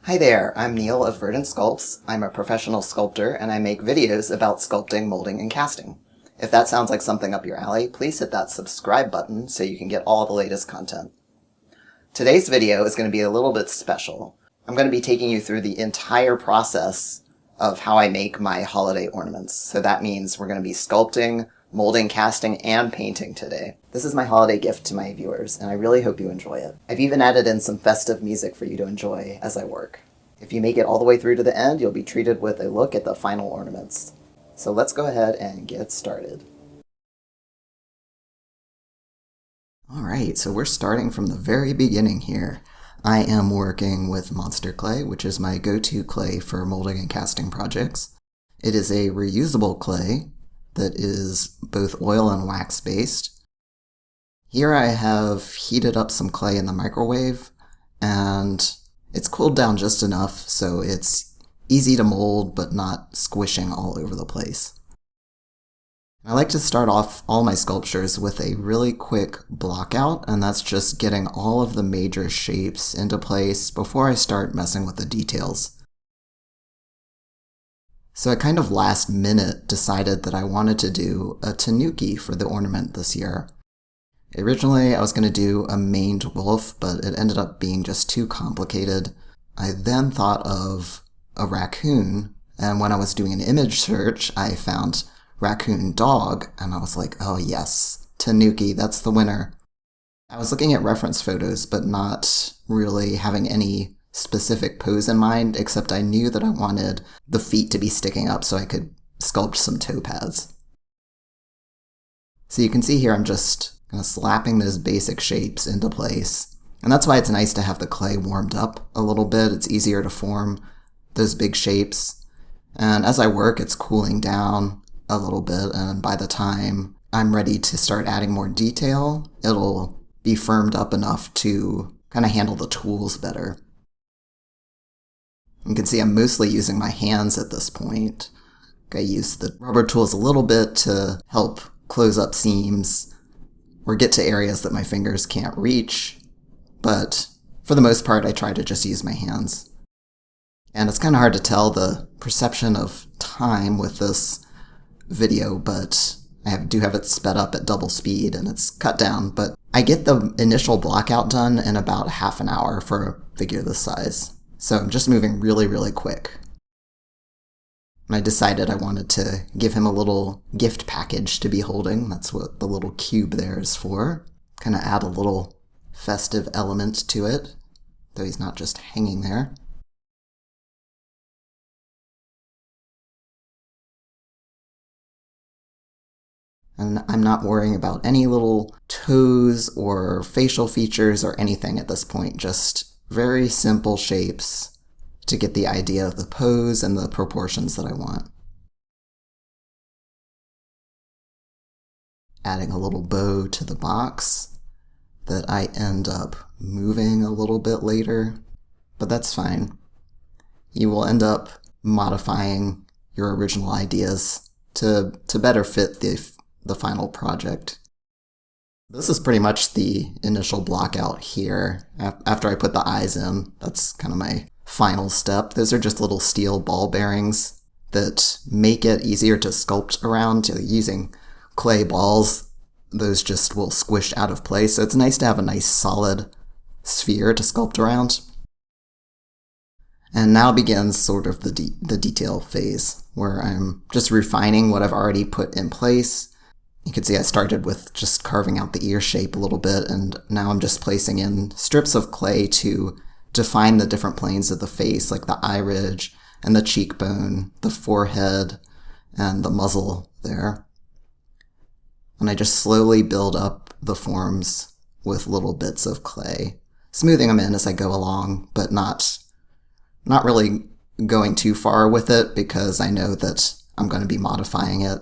Hi there, I'm Neil of Verdant Sculpts. I'm a professional sculptor and I make videos about sculpting, molding, and casting. If that sounds like something up your alley, please hit that subscribe button so you can get all the latest content. Today's video is going to be a little bit special. I'm going to be taking you through the entire process of how I make my holiday ornaments. So that means we're going to be sculpting, molding, casting, and painting today. This is my holiday gift to my viewers, and I really hope you enjoy it. I've even added in some festive music for you to enjoy as I work. If you make it all the way through to the end, you'll be treated with a look at the final ornaments. So let's go ahead and get started. Alright, so we're starting from the very beginning here. I am working with Monster Clay, which is my go-to clay for molding and casting projects. It is a reusable clay that is both oil and wax based. Here I have heated up some clay in the microwave, and it's cooled down just enough so it's easy to mold but not squishing all over the place. I like to start off all my sculptures with a really quick block out, and that's just getting all of the major shapes into place before I start messing with the details. So I kind of last minute decided that I wanted to do a Tanuki for the ornament this year. Originally I was going to do a maned wolf, but it ended up being just too complicated. I then thought of a raccoon, and when I was doing an image search I found raccoon dog, and I was like, oh yes, Tanuki, that's the winner. I was looking at reference photos, but not really having any specific pose in mind, except I knew that I wanted the feet to be sticking up so I could sculpt some toe pads. So you can see here I'm just kind of slapping those basic shapes into place. And that's why it's nice to have the clay warmed up a little bit. It's easier to form those big shapes. And as I work, it's cooling down a little bit, and by the time I'm ready to start adding more detail, it'll be firmed up enough to kind of handle the tools better. You can see I'm mostly using my hands at this point. I use the rubber tools a little bit to help close up seams or get to areas that my fingers can't reach, but for the most part I try to just use my hands. And it's kind of hard to tell the perception of time with this video, but I do have it sped up at double speed and it's cut down, but I get the initial block out done in about half an hour for a figure this size. So I'm just moving really quick. And I decided I wanted to give him a little gift package to be holding. That's what the little cube there is for. Kind of add a little festive element to it, though he's not just hanging there. And I'm not worrying about any little toes or facial features or anything at this point, just very simple shapes to get the idea of the pose and the proportions that I want. Adding a little bow to the box that I end up moving a little bit later, but that's fine. You will end up modifying your original ideas to better fit the final project. This is pretty much the initial block out here. After I put the eyes in, that's kind of my final step. Those are just little steel ball bearings that make it easier to sculpt around. Using clay balls, those just will squish out of place, so it's nice to have a nice solid sphere to sculpt around. And now begins sort of the detail phase, where I'm just refining what I've already put in place. You can see I started with just carving out the ear shape a little bit, and now I'm just placing in strips of clay to define the different planes of the face, like the eye ridge and the cheekbone, the forehead, and the muzzle there. And I just slowly build up the forms with little bits of clay, smoothing them in as I go along, but not really going too far with it because I know that I'm going to be modifying it.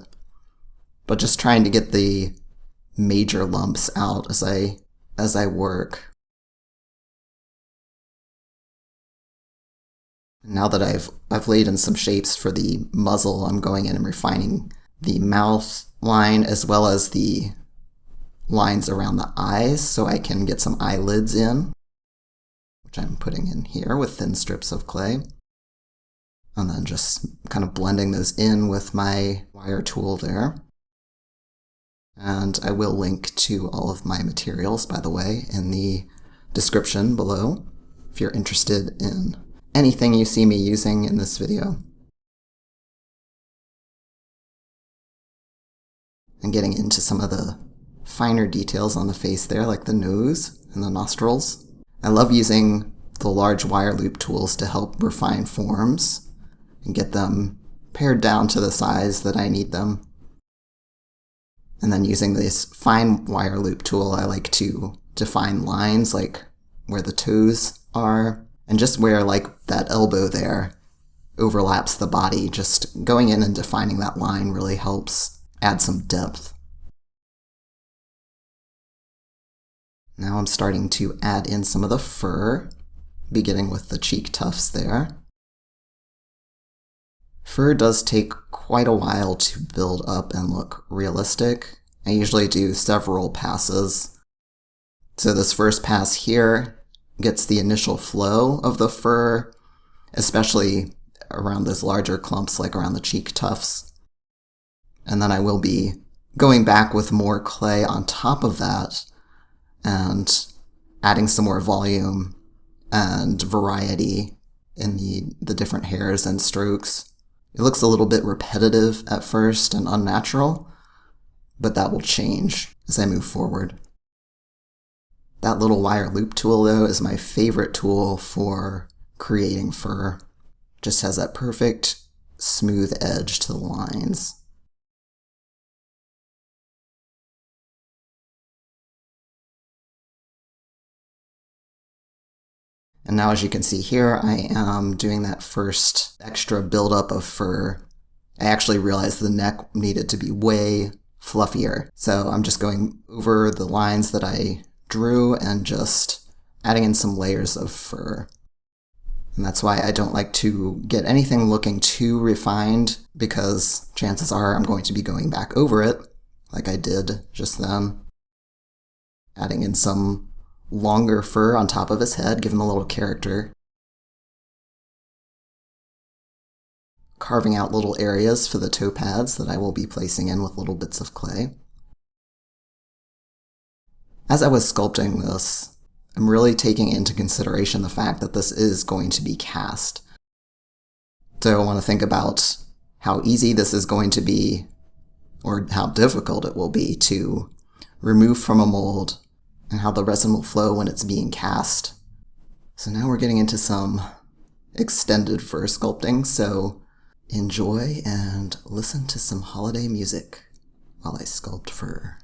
But just trying to get the major lumps out as I work. Now that I've laid in some shapes for the muzzle, I'm going in and refining the mouth line as well as the lines around the eyes so I can get some eyelids in, which I'm putting in here with thin strips of clay. And then just kind of blending those in with my wire tool there. And I will link to all of my materials, by the way, in the description below, if you're interested in anything you see me using in this video. And getting into some of the finer details on the face there, like the nose and the nostrils. I love using the large wire loop tools to help refine forms and get them pared down to the size that I need them. And then using this fine wire loop tool, I like to define lines, like where the toes are, and just where like that elbow there overlaps the body. Just going in and defining that line really helps add some depth. Now I'm starting to add in some of the fur, beginning with the cheek tufts there. Fur does take quite a while to build up and look realistic. I usually do several passes. So this first pass here gets the initial flow of the fur, especially around those larger clumps like around the cheek tufts. And then I will be going back with more clay on top of that and adding some more volume and variety in the different hairs and strokes. It looks a little bit repetitive at first and unnatural, but that will change as I move forward. That little wire loop tool, though, is my favorite tool for creating fur. Just has that perfect, smooth edge to the lines. And now, as you can see here, I am doing that first extra buildup of fur. I actually realized the neck needed to be way fluffier. So I'm just going over the lines that I drew and just adding in some layers of fur. And that's why I don't like to get anything looking too refined, because chances are I'm going to be going back over it, like I did just then. Adding in some longer fur on top of his head, give him a little character. Carving out little areas for the toe pads that I will be placing in with little bits of clay. As I was sculpting this, I'm really taking into consideration the fact that this is going to be cast. So I want to think about how easy this is going to be, or how difficult it will be to remove from a mold, and how the resin will flow when it's being cast. So now we're getting into some extended fur sculpting, so enjoy and listen to some holiday music while I sculpt fur.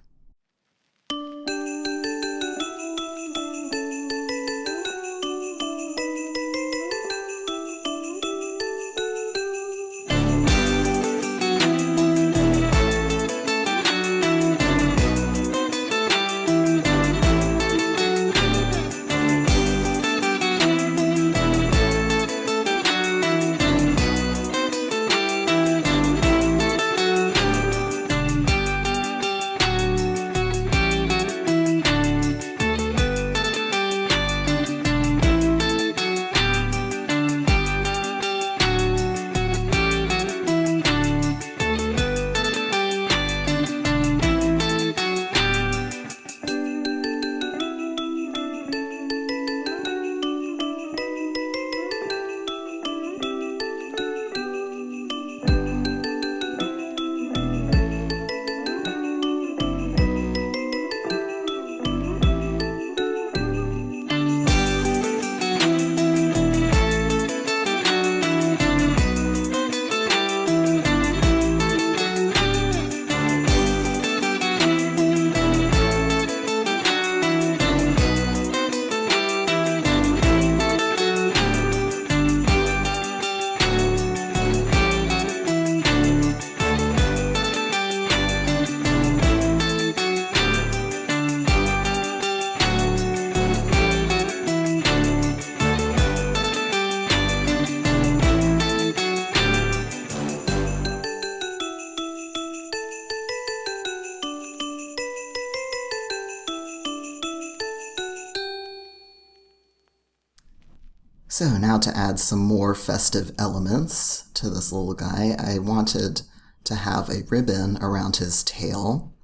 want to add some more festive elements to this little guy. I wanted to have a ribbon around his tail,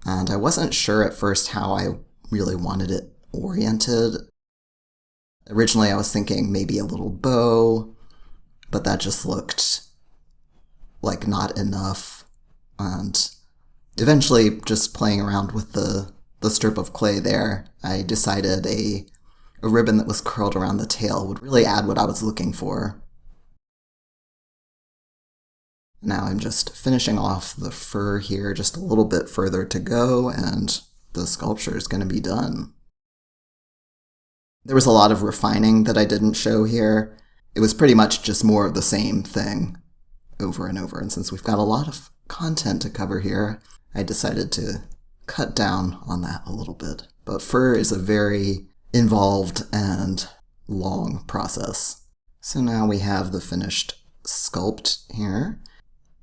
and I wasn't sure at first how I really wanted it oriented. Originally I was thinking maybe a little bow, but that just looked like not enough, and eventually just playing around with the strip of clay there, I decided a ribbon that was curled around the tail would really add what I was looking for. Now I'm just finishing off the fur here, just a little bit further to go, and the sculpture is going to be done. There was a lot of refining that I didn't show here. It was pretty much just more of the same thing over and over, and since we've got a lot of content to cover here, I decided to cut down on that a little bit. But fur is a very involved and long process. So now we have the finished sculpt here.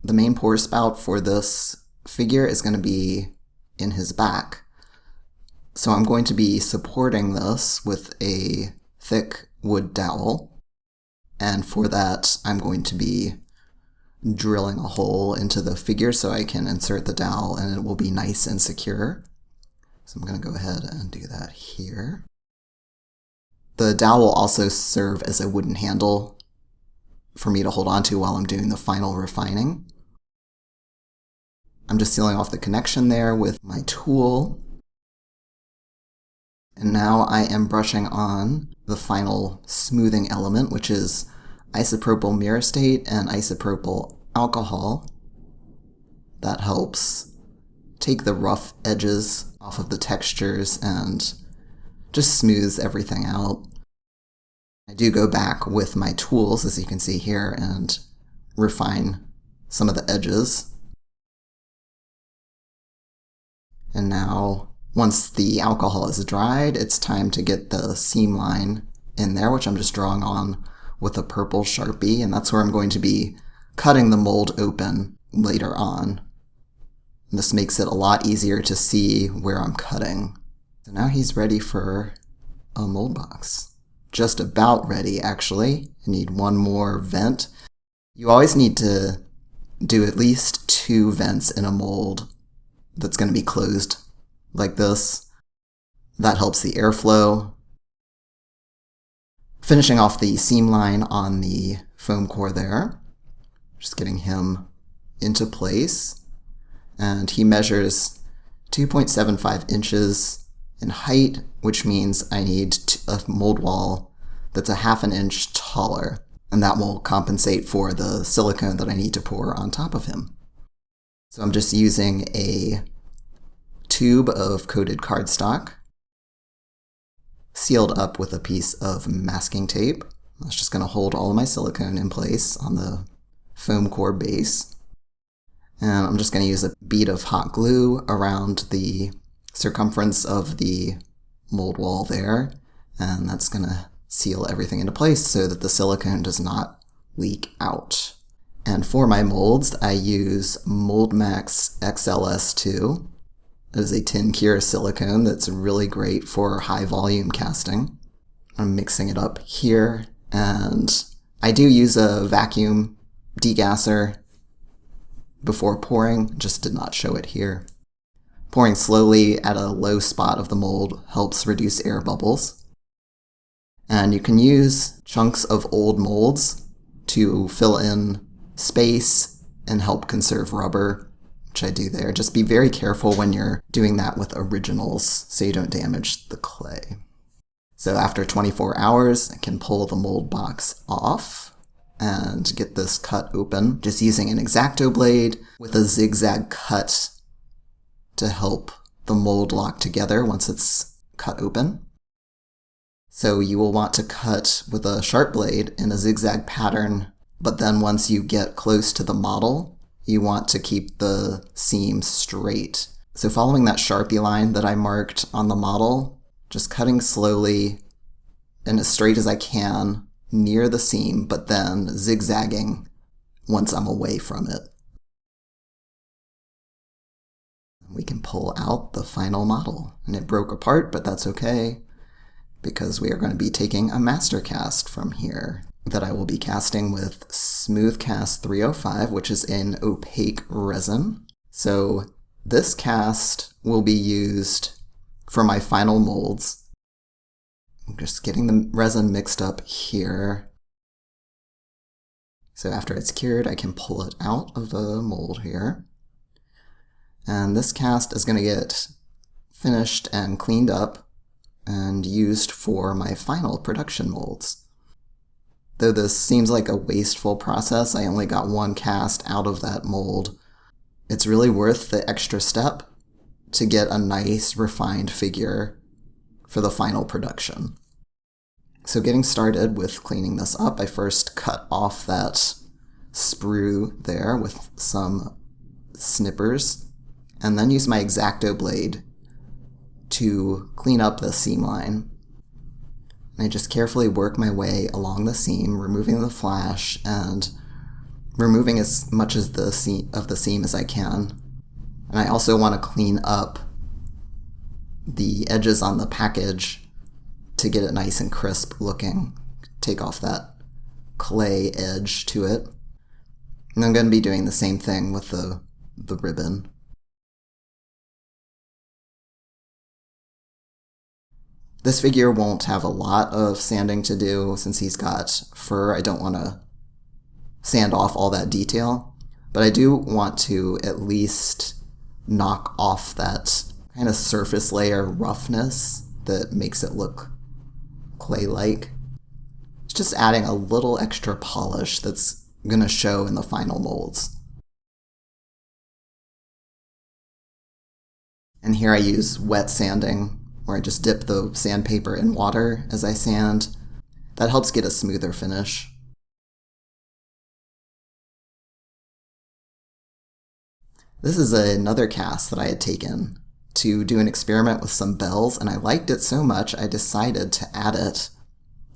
The main pour spout for this figure is going to be in his back. So I'm going to be supporting this with a thick wood dowel. And for that, I'm going to be drilling a hole into the figure so I can insert the dowel and it will be nice and secure. So I'm going to go ahead and do that here. The dowel will also serve as a wooden handle for me to hold onto while I'm doing the final refining. I'm just sealing off the connection there with my tool. And now I am brushing on the final smoothing element, which is isopropyl myricate and isopropyl alcohol. That helps take the rough edges off of the textures and just smooths everything out. I do go back with my tools, as you can see here, and refine some of the edges. And now, once the alcohol is dried, it's time to get the seam line in there, which I'm just drawing on with a purple Sharpie, and that's where I'm going to be cutting the mold open later on. This makes it a lot easier to see where I'm cutting. So now he's ready for a mold box. Just about ready, actually. I need one more vent. You always need to do at least 2 vents in a mold that's going to be closed like this. That helps the airflow. Finishing off the seam line on the foam core there. Just getting him into place. And he measures 2.75 inches in height, which means I need a mold wall that's a ½ an inch taller, and that will compensate for the silicone that I need to pour on top of him. So I'm just using a tube of coated cardstock, sealed up with a piece of masking tape. That's just going to hold all of my silicone in place on the foam core base. And I'm just going to use a bead of hot glue around the circumference of the mold wall there, and that's going to seal everything into place so that the silicone does not leak out. And for my molds, I use MoldMax XLS2. It is a tin cure silicone that's really great for high volume casting. I'm mixing it up here, and I do use a vacuum degasser before pouring, just did not show it here. Pouring slowly at a low spot of the mold helps reduce air bubbles. And you can use chunks of old molds to fill in space and help conserve rubber, which I do there. Just be very careful when you're doing that with originals so you don't damage the clay. So after 24 hours, I can pull the mold box off and get this cut open, just using an X-Acto blade with a zigzag cut to help the mold lock together once it's cut open. So you will want to cut with a sharp blade in a zigzag pattern, but then once you get close to the model, you want to keep the seam straight. So following that Sharpie line that I marked on the model, just cutting slowly and as straight as I can near the seam, but then zigzagging once I'm away from it. We can pull out the final model. And it broke apart, but that's okay. because we are going to be taking a master cast from here that I will be casting with Smooth Cast 305, which is an opaque resin. So this cast will be used for my final molds. I'm just getting the resin mixed up here. So after it's cured, I can pull it out of the mold here. And this cast is going to get finished and cleaned up and used for my final production molds. Though this seems like a wasteful process, I only got one cast out of that mold. It's really worth the extra step to get a nice refined figure for the final production. So getting started with cleaning this up, I first cut off that sprue there with some snippers, and then use my X-Acto blade to clean up the seam line. And I just carefully work my way along the seam, removing the flash and removing as much of the seam as I can. And I also want to clean up the edges on the package to get it nice and crisp looking. Take off that clay edge to it. And I'm going to be doing the same thing with the ribbon. This figure won't have a lot of sanding to do since he's got fur. I don't want to sand off all that detail, but I do want to at least knock off that kind of surface layer roughness that makes it look clay-like. It's just adding a little extra polish that's going to show in the final molds. And here I use wet sanding, where I just dip the sandpaper in water as I sand. That helps get a smoother finish. This is another cast that I had taken to do an experiment with some bells, and I liked it so much I decided to add it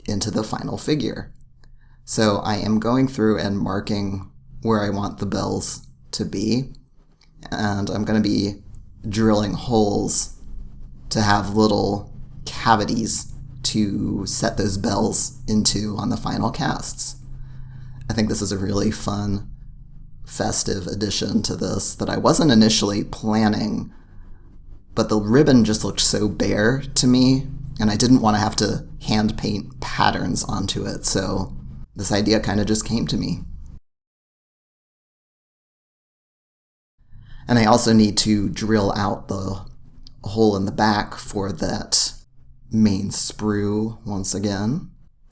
into the final figure. So I am going through and marking where I want the bells to be, and I'm going to be drilling holes to have little cavities to set those bells into on the final casts. I think this is a really fun, festive addition to this that I wasn't initially planning, but the ribbon just looked so bare to me, and I didn't want to have to hand paint patterns onto it, so this idea kind of just came to me. And I also need to drill out the hole in the back for that main sprue once again.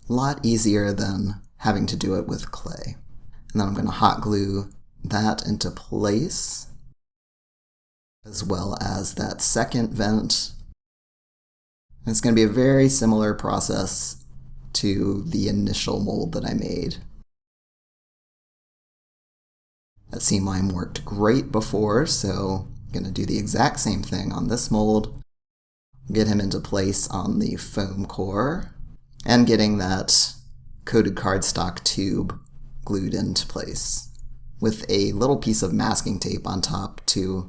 A lot easier than having to do it with clay. And then I'm going to hot glue that into place, as well as that second vent. And it's going to be a very similar process to the initial mold that I made. That seam line worked great before, so I'm going to do the exact same thing on this mold. Get him into place on the foam core, and getting that coated cardstock tube glued into place with a little piece of masking tape on top to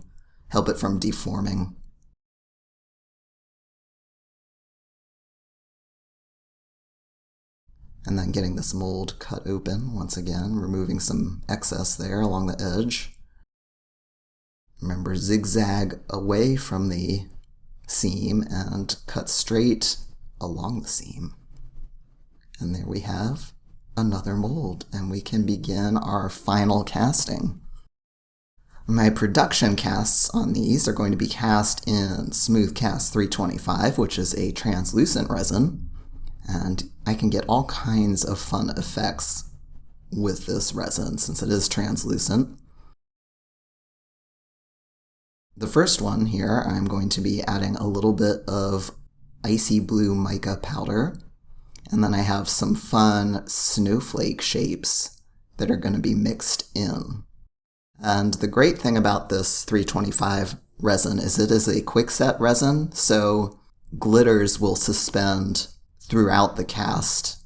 help it from deforming. And then getting this mold cut open once again, removing some excess there along the edge. Remember, zigzag away from the seam and cut straight along the seam. And there we have another mold, and we can begin our final casting. My production casts on these are going to be cast in Smooth Cast 325, which is a translucent resin, and I can get all kinds of fun effects with this resin since it is translucent. The first one here, I'm going to be adding a little bit of icy blue mica powder, and then I have some fun snowflake shapes that are going to be mixed in. And the great thing about this 325 resin is it is a quickset resin, so glitters will suspend throughout the cast.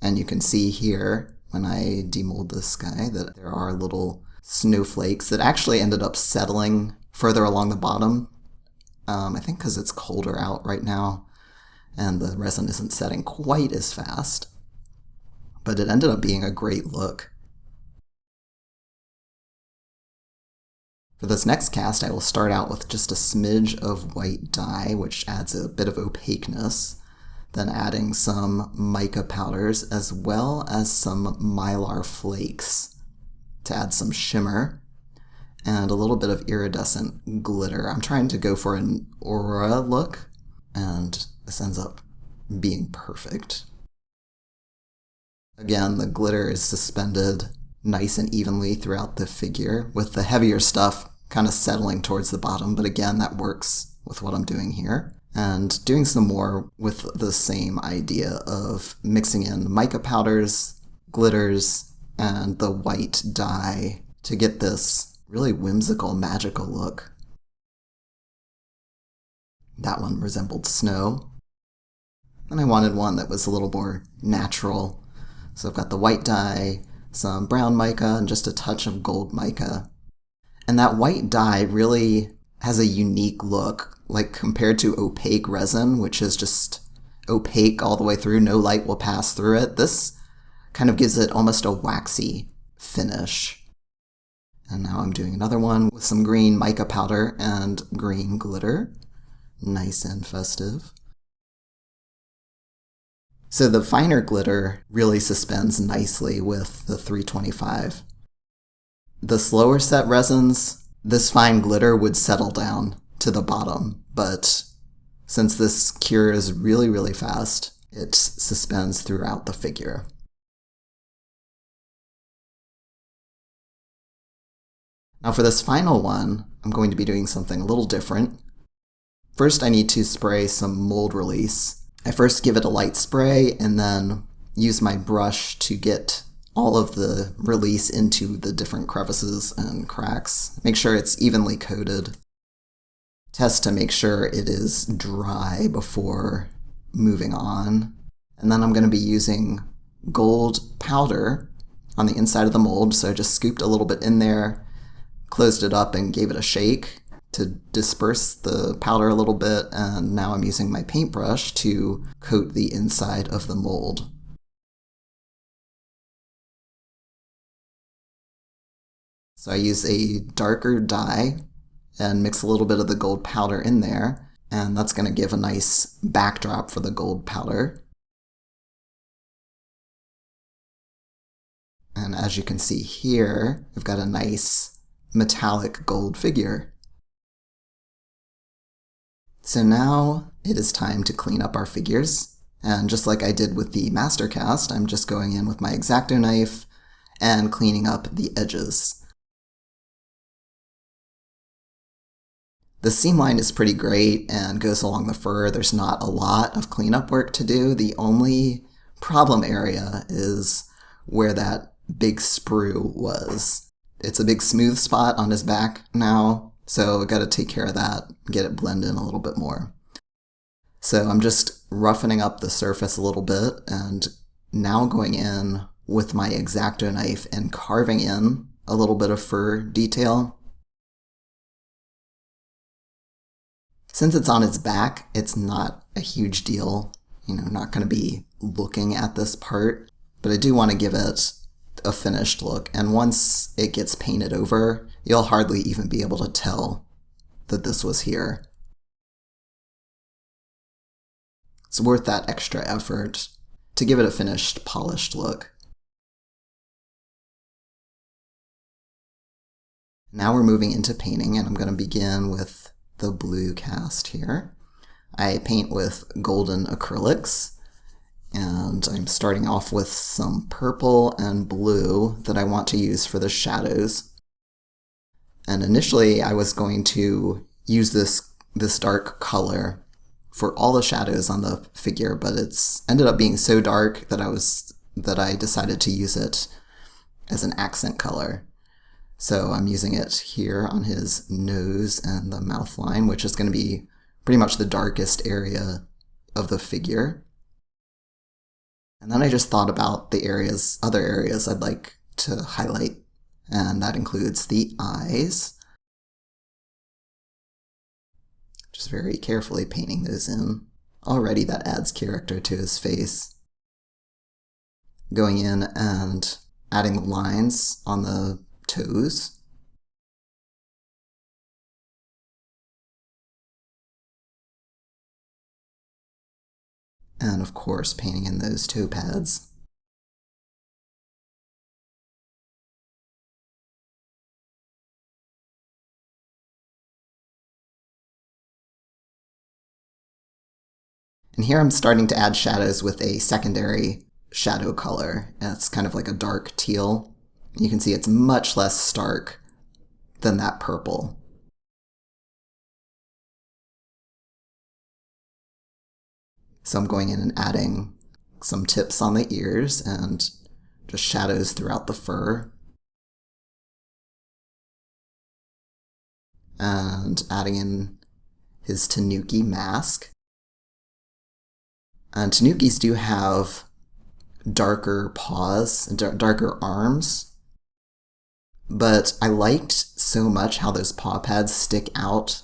And you can see here, when I demold this guy, that there are little snowflakes that actually ended up settling further along the bottom I think because it's colder out right now and the resin isn't setting quite as fast. But it ended up being a great look. For this next cast, I will start out with just a smidge of white dye, which adds a bit of opaqueness, then adding some mica powders as well as some mylar flakes to add some shimmer, and a little bit of iridescent glitter. I'm trying to go for an aura look, and this ends up being perfect. Again, the glitter is suspended nice and evenly throughout the figure, with the heavier stuff kind of settling towards the bottom, but again, that works with what I'm doing here. And doing some more with the same idea of mixing in mica powders, glitters, and the white dye to get this really whimsical, magical look. That one resembled snow. And I wanted one that was a little more natural. So I've got the white dye, some brown mica, and just a touch of gold mica. And that white dye really has a unique look, like compared to opaque resin, which is just opaque all the way through, no light will pass through it. This kind of gives it almost a waxy finish. And now I'm doing another one with some green mica powder and green glitter. Nice and festive. So the finer glitter really suspends nicely with the 325. The slower set resins, this fine glitter would settle down to the bottom, but since this cures really, really fast, it suspends throughout the figure. Now for this final one, I'm going to be doing something a little different. First, I need to spray some mold release. I first give it a light spray and then use my brush to get all of the release into the different crevices and cracks. Make sure it's evenly coated. Test to make sure it is dry before moving on. And then I'm going to be using gold powder on the inside of the mold, so I just scooped a little bit in there, closed it up and gave it a shake to disperse the powder a little bit, and now I'm using my paintbrush to coat the inside of the mold. So I use a darker dye and mix a little bit of the gold powder in there, and that's going to give a nice backdrop for the gold powder. And as you can see here, I've got a nice metallic gold figure. So now it is time to clean up our figures, and just like I did with the master cast, I'm just going in with my X-Acto knife and cleaning up the edges. The seam line is pretty great and goes along the fur. There's not a lot of cleanup work to do. The only problem area is where that big sprue was. It's a big smooth spot on his back now, so I got to take care of that, get it blended in a little bit more. So I'm just roughening up the surface a little bit and now going in with my X-Acto knife and carving in a little bit of fur detail. Since it's on its back, it's not a huge deal. I'm not going to be looking at this part, but I do want to give it a finished look. And once it gets painted over, you'll hardly even be able to tell that this was here. It's worth that extra effort to give it a finished, polished look. Now we're moving into painting, and I'm going to begin with the blue cast here. I paint with golden acrylics, and I'm starting off with some purple and blue that I want to use for the shadows. And initially I was going to use this dark color for all the shadows on the figure, but it's ended up being so dark that I decided to use it as an accent color. So I'm using it here on his nose and the mouth line, which is going to be pretty much the darkest area of the figure. And then I just thought about the other areas I'd like to highlight, and that includes the eyes. Just very carefully painting those in. Already that adds character to his face. Going in and adding the lines on the toes. And of course, painting in those toe pads. And here I'm starting to add shadows with a secondary shadow color. And it's kind of like a dark teal. You can see it's much less stark than that purple. So I'm going in and adding some tips on the ears and just shadows throughout the fur. And adding in his Tanuki mask. And Tanukis do have darker paws, darker arms, but I liked so much how those paw pads stick out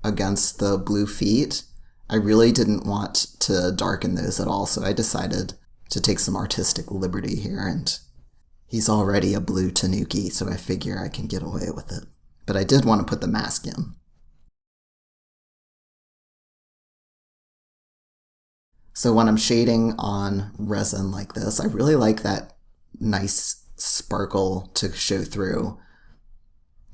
against the blue feet. I really didn't want to darken those at all, so I decided to take some artistic liberty here, and he's already a blue Tanuki, so I figure I can get away with it. But I did want to put the mask in. So when I'm shading on resin like this, I really like that nice sparkle to show through.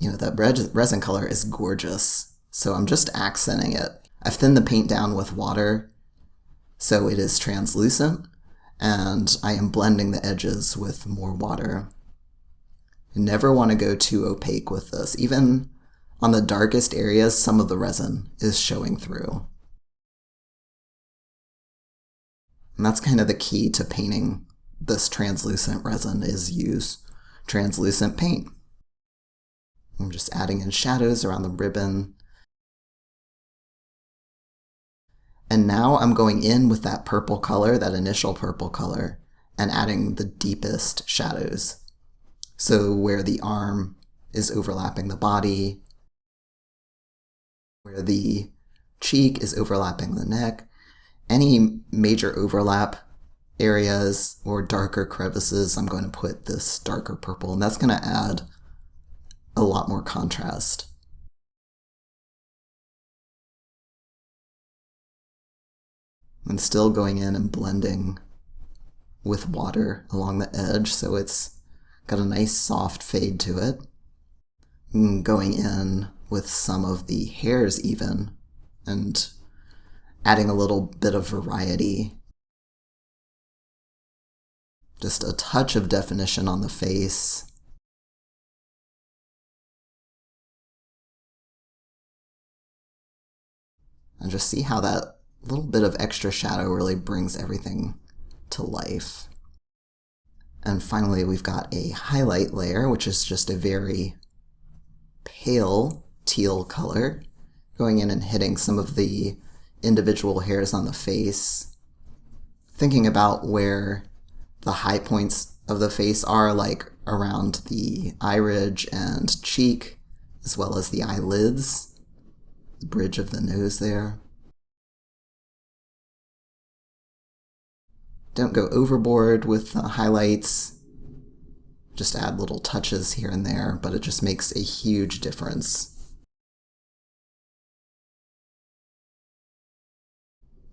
You know, that resin color is gorgeous, so I'm just accenting it. I've thinned the paint down with water, so it is translucent, and I am blending the edges with more water. You never want to go too opaque with this. Even on the darkest areas, some of the resin is showing through. And that's kind of the key to painting this translucent resin, is use translucent paint. I'm just adding in shadows around the ribbon. And now I'm going in with that purple color, that initial purple color, and adding the deepest shadows. So where the arm is overlapping the body, where the cheek is overlapping the neck, any major overlap areas or darker crevices, I'm going to put this darker purple, and that's going to add a lot more contrast. And still going in and blending with water along the edge, so it's got a nice soft fade to it. And going in with some of the hairs even, and adding a little bit of variety. Just a touch of definition on the face. And just see how that little bit of extra shadow really brings everything to life. And finally, we've got a highlight layer, which is just a very pale teal color, going in and hitting some of the individual hairs on the face, thinking about where the high points of the face are, like around the eye ridge and cheek, as well as the eyelids, the bridge of the nose there. Don't go overboard with the highlights. Just add little touches here and there, but it just makes a huge difference.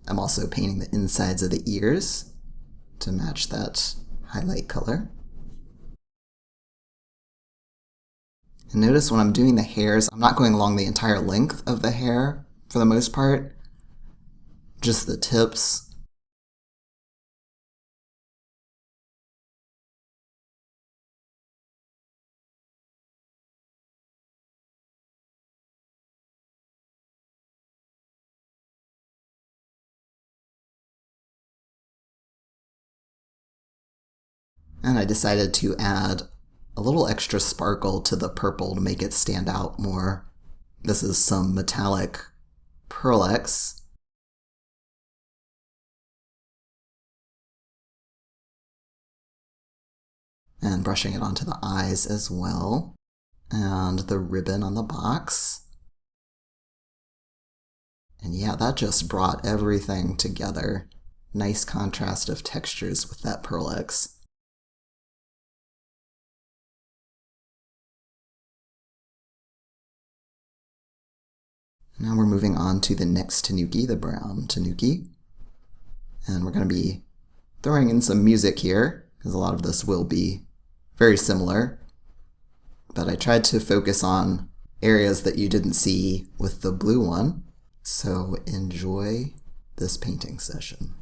I'm also painting the insides of the ears to match that highlight color. And notice when I'm doing the hairs, I'm not going along the entire length of the hair for the most part, just the tips. And I decided to add a little extra sparkle to the purple to make it stand out more. This is some metallic Pearl-X. And brushing it onto the eyes as well. And the ribbon on the box. And yeah, that just brought everything together. Nice contrast of textures with that Pearl X. Now we're moving on to the next Tanuki, the brown Tanuki. And we're going to be throwing in some music here, because a lot of this will be very similar. But I tried to focus on areas that you didn't see with the blue one. So enjoy this painting session.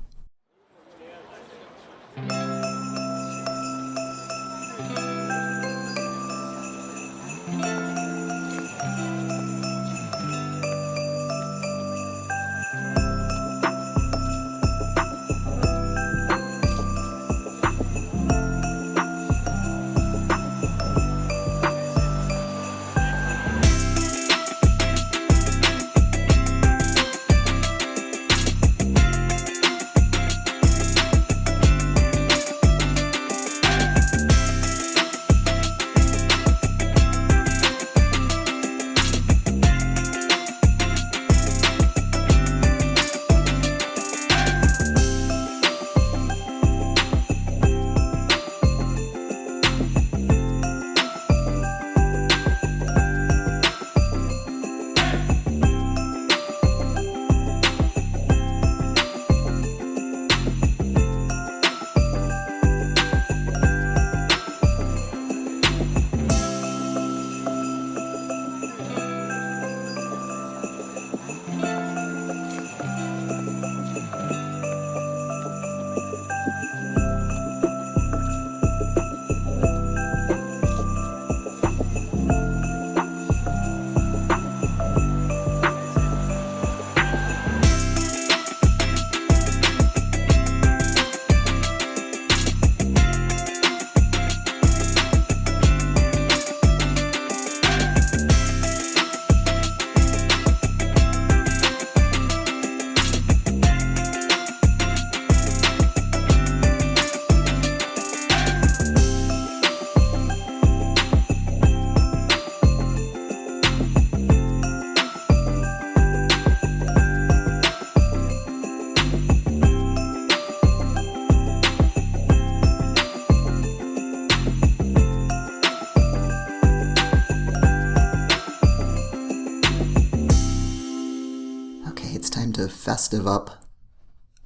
To festive up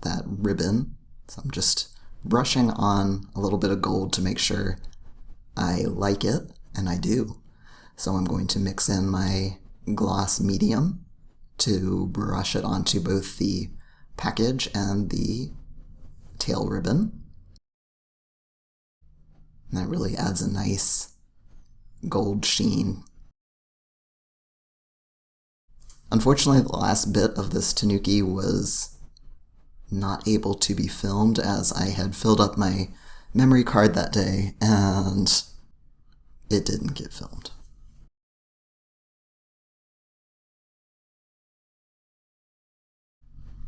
that ribbon. So I'm just brushing on a little bit of gold to make sure I like it, and I do. So I'm going to mix in my gloss medium to brush it onto both the package and the tail ribbon. And that really adds a nice gold sheen. Unfortunately, the last bit of this Tanuki was not able to be filmed as I had filled up my memory card that day and it didn't get filmed.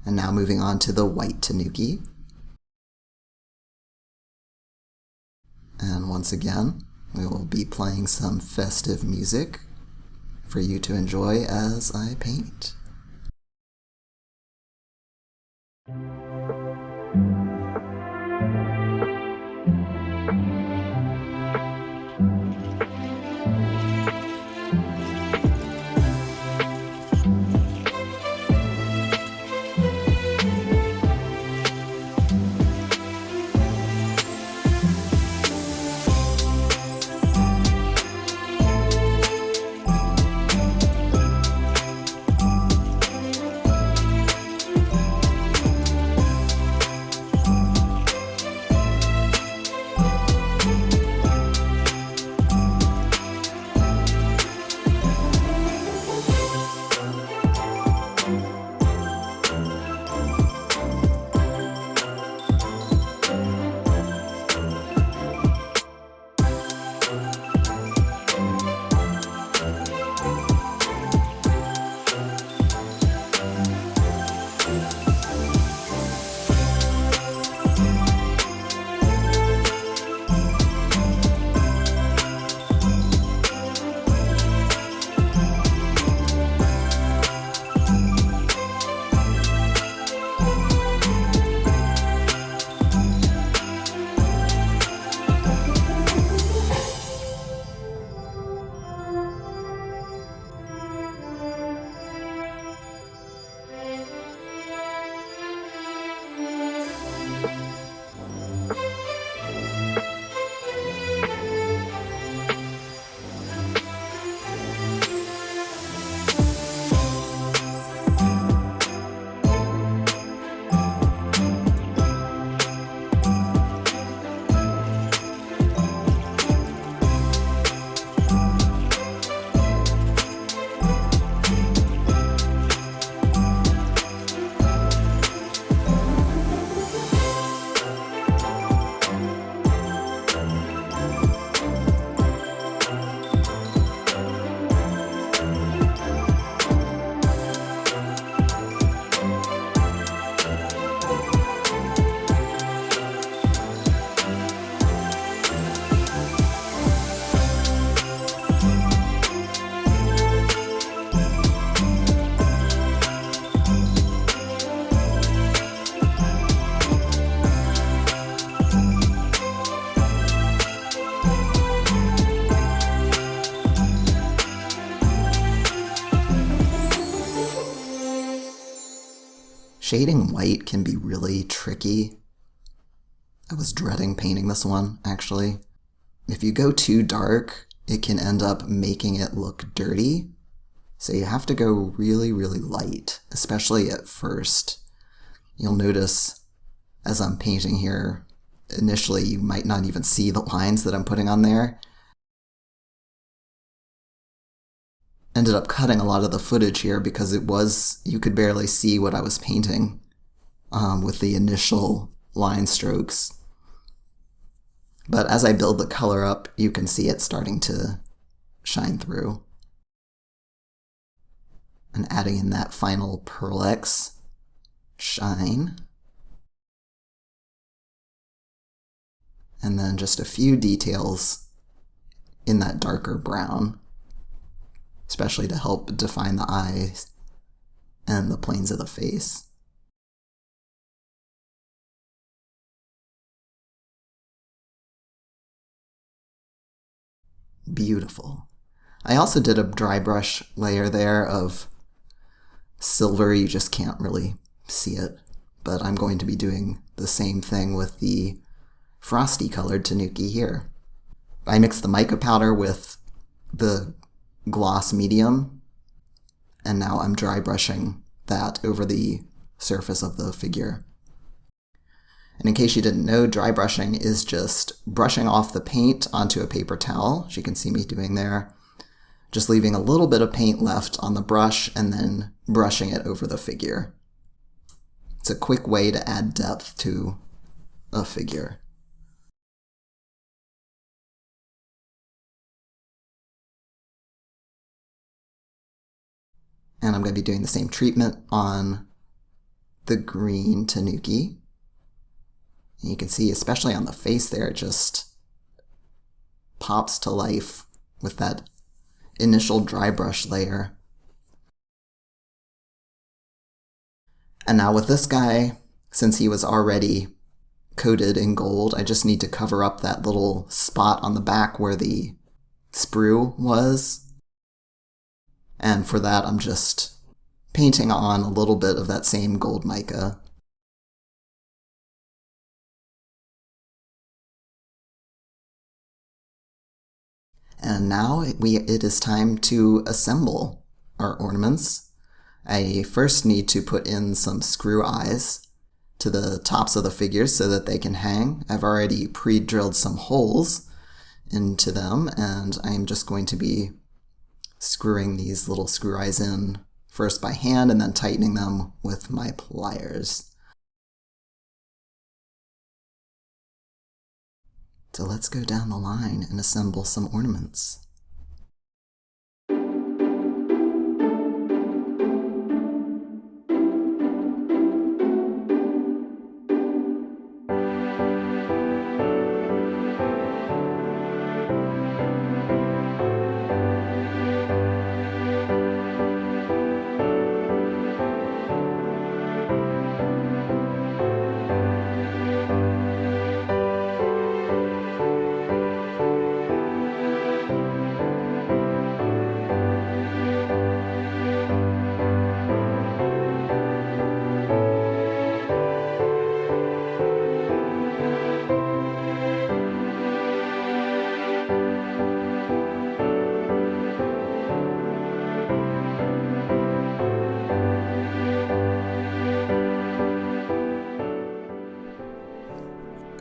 And now moving on to the white Tanuki. And once again, we will be playing some festive music for you to enjoy as I paint. Shading white can be really tricky. I was dreading painting this one, actually. If you go too dark, it can end up making it look dirty. So you have to go really, really light, especially at first. You'll notice as I'm painting here, initially you might not even see the lines that I'm putting on there. Ended up cutting a lot of the footage here because you could barely see what I was painting with the initial line strokes. But as I build the color up, you can see it starting to shine through. And adding in that final Pearl X shine. And then just a few details in that darker brown, especially to help define the eyes and the planes of the face. Beautiful. I also did a dry brush layer there of silver. You just can't really see it, but I'm going to be doing the same thing with the frosty colored Tanuki here. I mixed the mica powder with the gloss medium, and now I'm dry brushing that over the surface of the figure. And in case you didn't know, dry brushing is just brushing off the paint onto a paper towel, as you can see me doing there, just leaving a little bit of paint left on the brush and then brushing it over the figure. It's a quick way to add depth to a figure. And I'm going to be doing the same treatment on the green Tanuki. And you can see, especially on the face there, it just pops to life with that initial dry brush layer. And now with this guy, since he was already coated in gold, I just need to cover up that little spot on the back where the sprue was. And for that, I'm just painting on a little bit of that same gold mica. And now it is time to assemble our ornaments. I first need to put in some screw eyes to the tops of the figures so that they can hang. I've already pre-drilled some holes into them, and I'm just going to be screwing these little screw eyes in first by hand and then tightening them with my pliers. So let's go down the line and assemble some ornaments.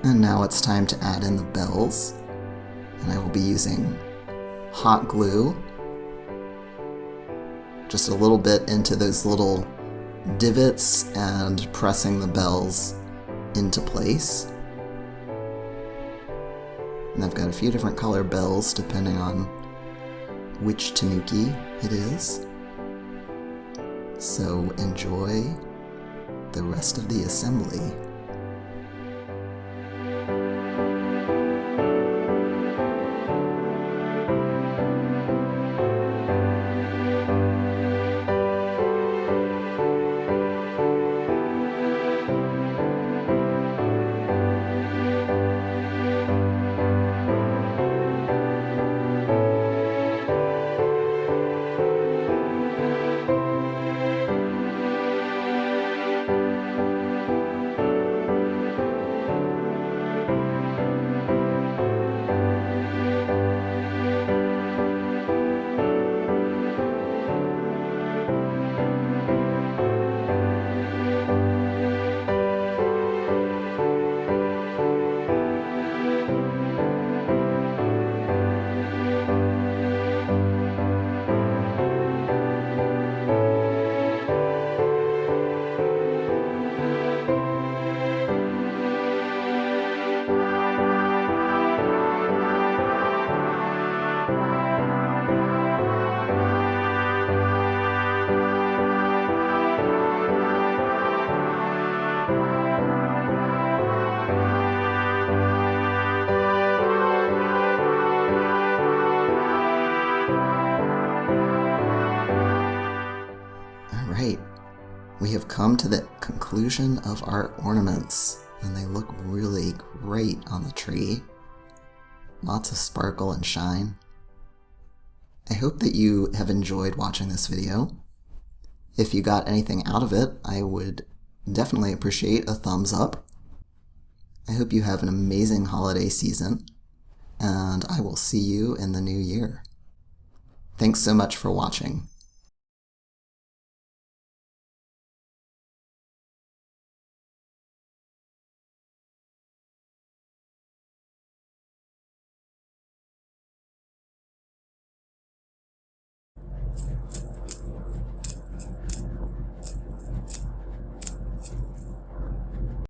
And now it's time to add in the bells, and I will be using hot glue, just a little bit into those little divots and pressing the bells into place. And I've got a few different color bells depending on which Tanuki it is. So enjoy the rest of the assembly. have come to the conclusion of our ornaments, and they look really great on the tree. Lots of sparkle and shine. I hope that you have enjoyed watching this video. If you got anything out of it, I would definitely appreciate a thumbs up. I hope you have an amazing holiday season, and I will see you in the new year. Thanks so much for watching.